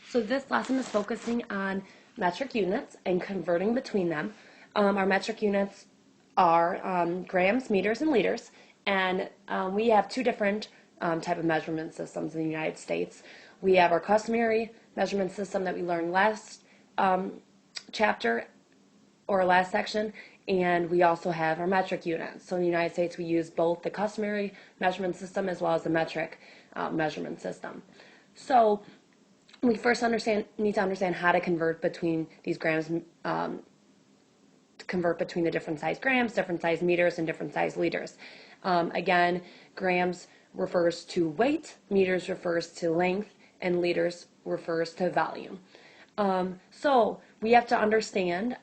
So this lesson is focusing on metric units and converting between them. Our metric units are grams, meters, and liters, and we have two different type of measurement systems in the United States. We have our customary measurement system that we learned last chapter or last section, and we also have our metric units. So in the United States, we use both the customary measurement system as well as the metric measurement system. So we first need to understand how to convert between these grams, to convert between the different size grams, different size meters, and different size liters. Again, grams refers to weight, meters refers to length, and liters refers to volume. So we have to understand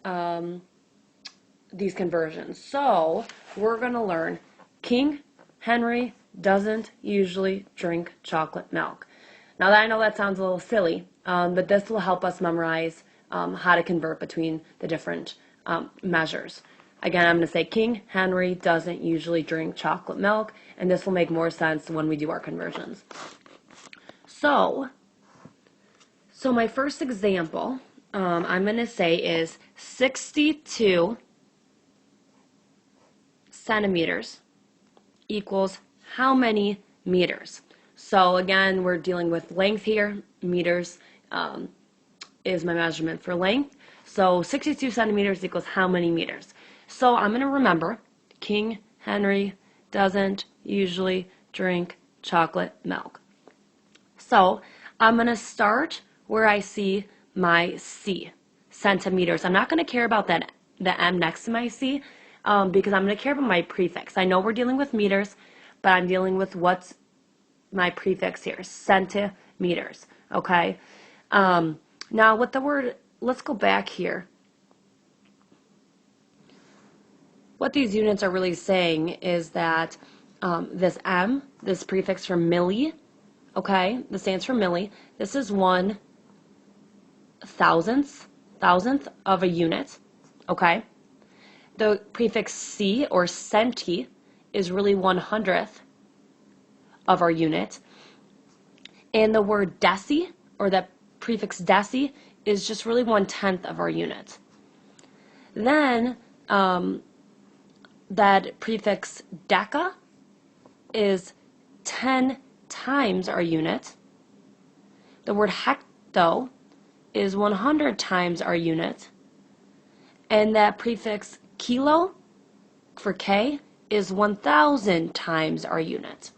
these conversions. So we're going to learn King Henry doesn't usually drink chocolate milk. Now I know that sounds a little silly, but this will help us memorize how to convert between the different measures. Again, I'm going to say King Henry doesn't usually drink chocolate milk, and this will make more sense when we do our conversions. So my first example I'm going to say is 62 centimeters equals how many meters? So again, we're dealing with length here. Meters is my measurement for length. So 62 centimeters equals how many meters? So I'm going to remember King Henry doesn't usually drink chocolate milk. So I'm going to start where I see my C, centimeters. I'm not going to care about the M next to my C because I'm going to care about my prefix. I know we're dealing with meters, but I'm dealing with what's my prefix here, centimeters, okay? Now with the word, let's go back here. What these units are really saying is that this M, this prefix for milli, okay, this stands for milli. This is 1/1000th of a unit, okay? The prefix C or centi is really 1/100th of our unit. And the word deci, or the prefix deci, is just really 1/10 of our unit. Then that prefix deca is 10 times our unit. The word hecto is 100 times our unit. And that prefix kilo for K is 1,000 times our unit.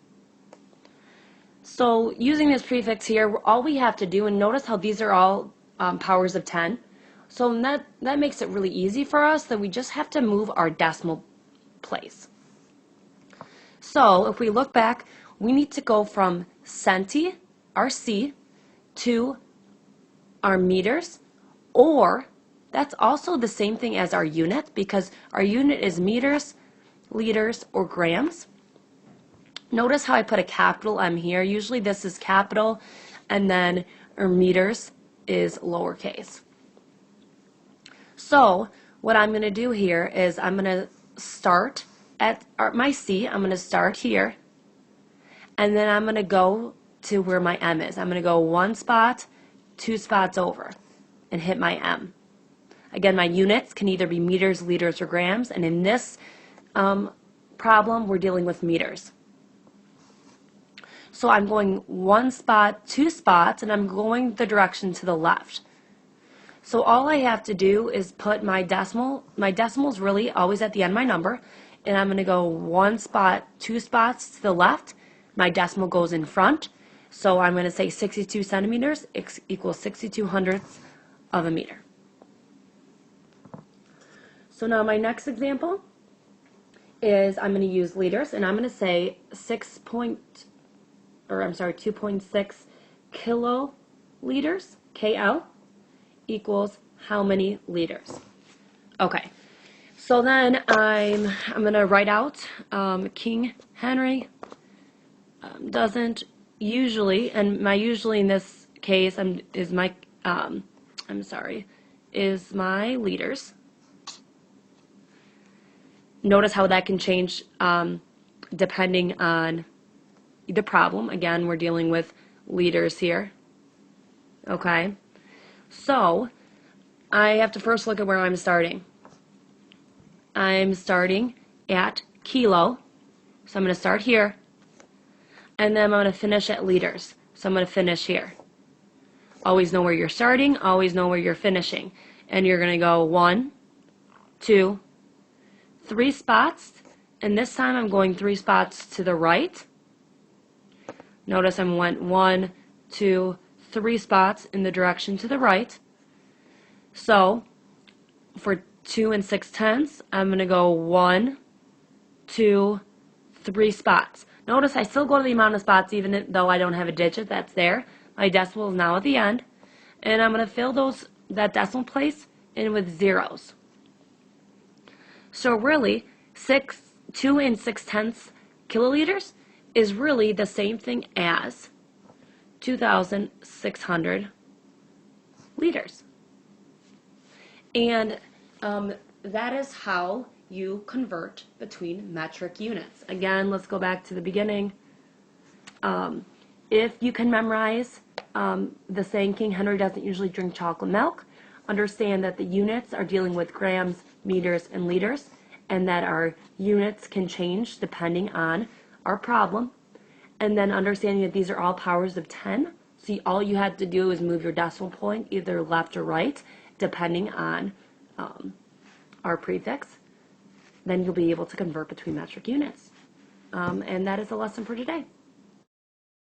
So using this prefix here, all we have to do, and notice how these are all powers of 10. So that makes it really easy for us, that we just have to move our decimal place. So if we look back, we need to go from centi, our C, to our meters, or that's also the same thing as our unit, because our unit is meters, liters, or grams. Notice how I put a capital M here. Usually this is capital, and then our meters is lowercase. So what I'm going to do here is I'm going to start at my C. I'm going to start here, and then I'm going to go to where my M is. I'm going to go one spot, two spots over, and hit my M. Again, my units can either be meters, liters, or grams, and in this problem, we're dealing with meters. So I'm going one spot, two spots, and I'm going the direction to the left. So all I have to do is put my decimal. My decimal is really always at the end of my number, and I'm going to go one spot, two spots to the left. My decimal goes in front, so I'm going to say 62 centimeters equals 62/100ths of a meter. So now my next example is I'm going to use liters, and I'm going to say 2.6 kiloliters, KL, equals how many liters? Okay, so then I'm going to write out King Henry doesn't usually, and my usually in this case is my liters. Notice how that can change depending on the problem. Again, we're dealing with liters here. Okay? So, I have to first look at where I'm starting. I'm starting at kilo, so I'm going to start here, and then I'm going to finish at liters, so I'm going to finish here. Always know where you're starting, always know where you're finishing, and you're going to go 1, 2, 3 spots, and this time I'm going 3 spots to the right. Notice I went 1, 2, 3 spots in the direction to the right. So for 2 and 6/10, I'm going to go 1, 2, 3 spots. Notice I still go to the amount of spots even though I don't have a digit that's there. My decimal is now at the end. And I'm going to fill that decimal place in with zeros. So really, 2 and 6/10 kiloliters is really the same thing as 2,600 liters. And that is how you convert between metric units. Again, let's go back to the beginning. If you can memorize the saying, King Henry doesn't usually drink chocolate milk, understand that the units are dealing with grams, meters, and liters, and that our units can change depending on our problem. And then understanding that these are all powers of 10. So all you have to do is move your decimal point either left or right, depending on our prefix. Then you'll be able to convert between metric units. And that is the lesson for today.